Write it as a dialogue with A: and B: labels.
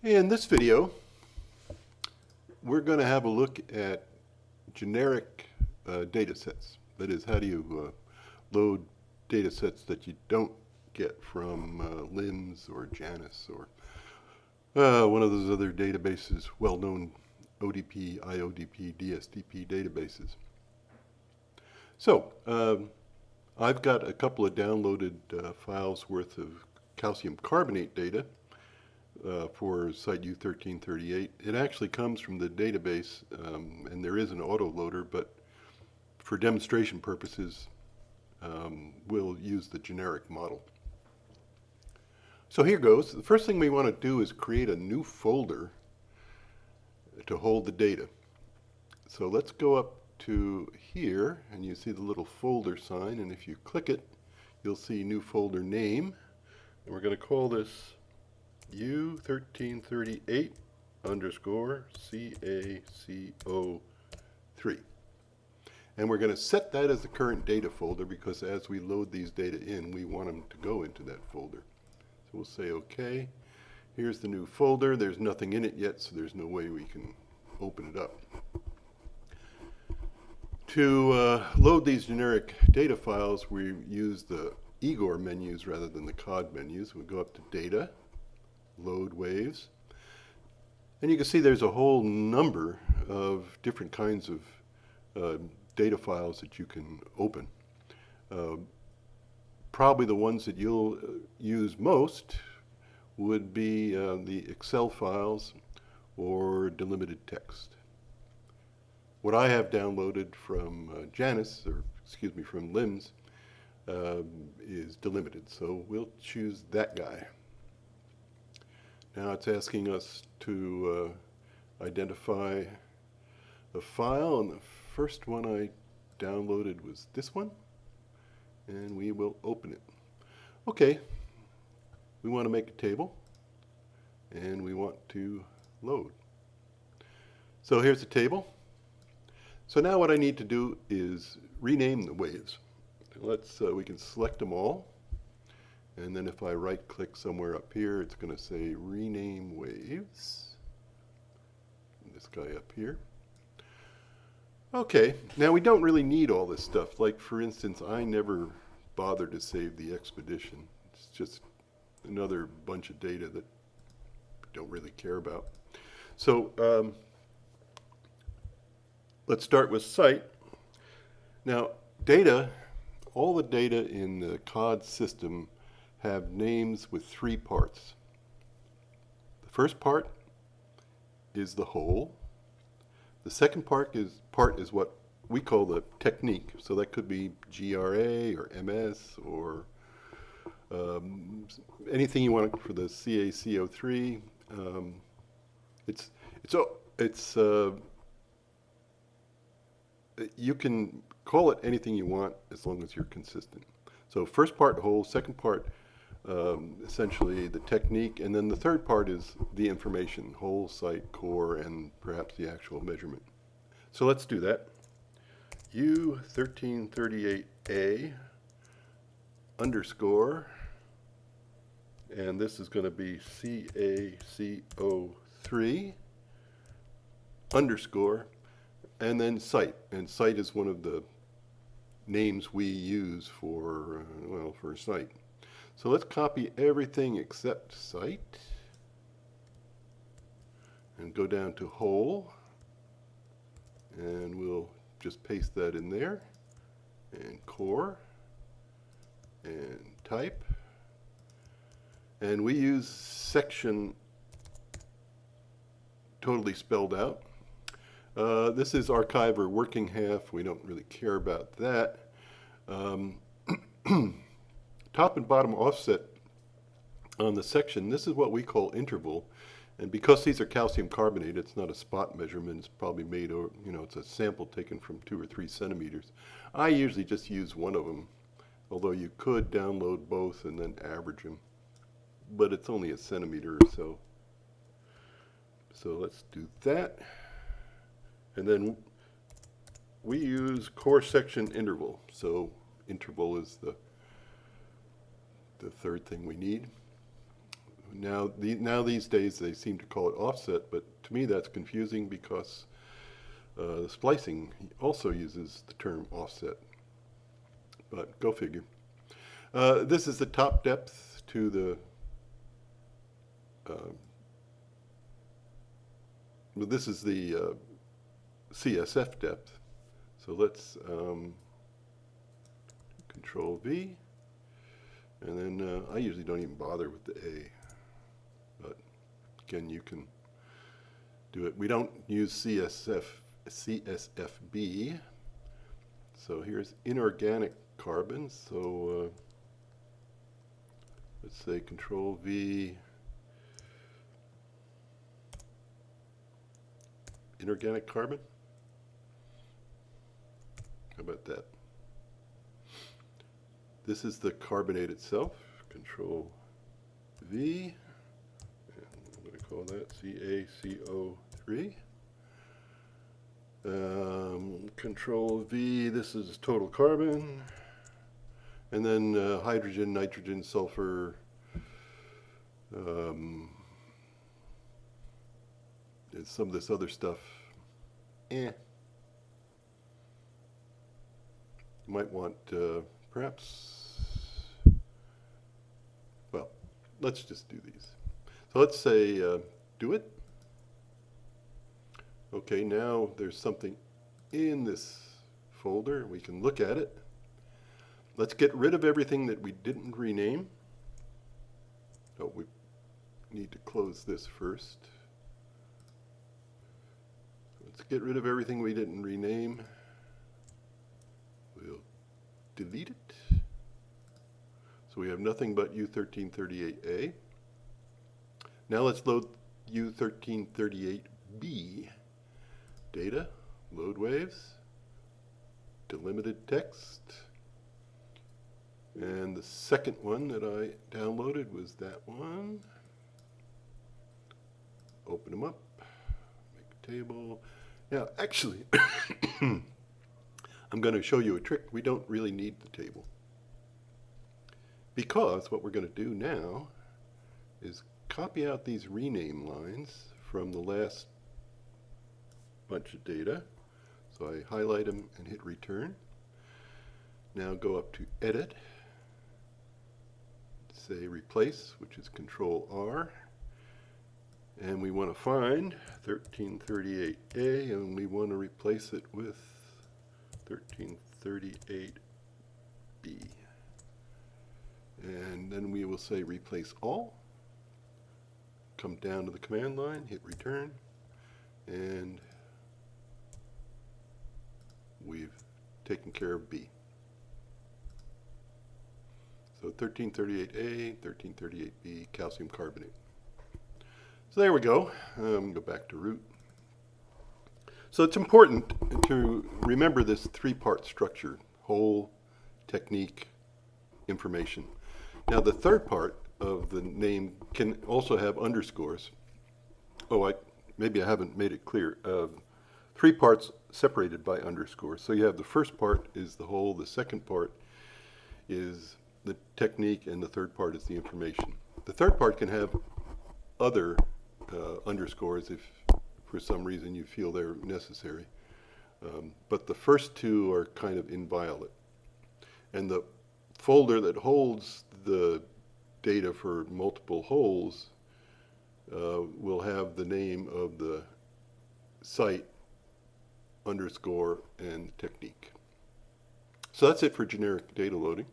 A: In this video, we're going to have a look at generic data sets. That is, how do you load data sets that you don't get from LIMS or JANIS or one of those other databases, well-known ODP, IODP, DSDP databases. So, I've got a couple of downloaded files worth of calcium carbonate data for site U1338. It actually comes from the database, and there is an autoloader, but for demonstration purposes, we'll use the generic model. So here goes. The first thing we want to do is create a new folder to hold the data. So let's go up to here, and you see the little folder sign, and if you click it, you'll see new folder name, and we're going to call this U1338 underscore CACO3. And we're going to set that as the current data folder because as we load these data in, we want them to go into that folder. So we'll say OK. Here's the new folder. There's nothing in it yet, so there's no way we can open it up. To load these generic data files, we use the IGOR menus rather than the COD menus. We go up to Data, Load Waves, and you can see there's a whole number of different kinds of data files that you can open. Probably the ones that you'll use most would be the Excel files or delimited text. What I have downloaded from JANIS, or excuse me, from LIMS, is delimited, so we'll choose that guy. Now it's asking us to identify a file, and the first one I downloaded was this one, and we will open it. Okay, we want to make a table, and we want to load. So here's the table. So now what I need to do is rename the waves. We can select them all, and then if I right click somewhere up here, it's going to say rename waves. This guy up here. Okay, now we don't really need all this stuff. Like for instance, I never bothered to save the expedition. It's just another bunch of data that we don't really care about. So let's start with site. Now data, all the data in the COD system have names with three parts. The first part is the whole. The second part is what we call the technique. So that could be GRA or MS or anything you want for the CaCO3. You can call it anything you want as long as you're consistent. So first part whole, second part essentially the technique, and then the third part is the information, whole, site, core, and perhaps the actual measurement. So let's do that. U1338A underscore, and this is going to be CaCO3 underscore, and then site. And site is one of the names we use for, for site. So let's copy everything except site and go down to whole, and we'll just paste that in there, and core, and type. And we use section totally spelled out. This is archive or working half. We don't really care about that. Top and bottom offset on the section, this is what we call interval. And because these are calcium carbonate, it's not a spot measurement. It's probably made, it's a sample taken from 2 or 3 centimeters. I usually just use one of them, although you could download both and then average them. But it's only a centimeter or so. So let's do that. And then we use core section interval. So interval is the third thing we need. Now these days they seem to call it offset, but to me that's confusing because splicing also uses the term offset. But go figure. This is the top depth to the well, this is the CSF depth. So let's Control V, and then I usually don't even bother with the A, but again, you can do it. We don't use CSFB, so here's inorganic carbon. So let's say Control V, inorganic carbon. How about that? This is the carbonate itself. Control V, and I'm going to call that CaCO3. Control V, this is total carbon. And then hydrogen, nitrogen, sulfur, and some of this other stuff. You might want perhaps, well, let's just do these. So let's say do it. Okay, now there's something in this folder. We can look at it. Let's get rid of everything that we didn't rename. Oh, we need to close this first. Let's get rid of everything we didn't rename. We'll delete it. So we have nothing but U1338A. Now let's load U1338B. Data, load waves, delimited text. And the second one that I downloaded was that one. Open them up, make a table. Now, actually, I'm going to show you a trick. We don't really need the table, because what we're going to do now is copy out these rename lines from the last bunch of data. So I highlight them and hit return. Now go up to edit, say replace, which is Control R, and we want to find 1338A, and we want to replace it with 1338B. And then we will say replace all, come down to the command line, hit return, and we've taken care of B. So 1338A, 1338B, calcium carbonate. So there we go. Go back to root. So it's important to remember this three-part structure: whole, technique, information. Now the third part of the name can also have underscores. Oh, maybe I haven't made it clear. Three parts separated by underscores. So you have the first part is the whole, the second part is the technique, and the third part is the information. The third part can have other underscores if for some reason you feel they're necessary. But the first two are kind of inviolate. And the folder that holds the data for multiple wholes will have the name of the site, underscore, and technique. So that's it for generic data loading.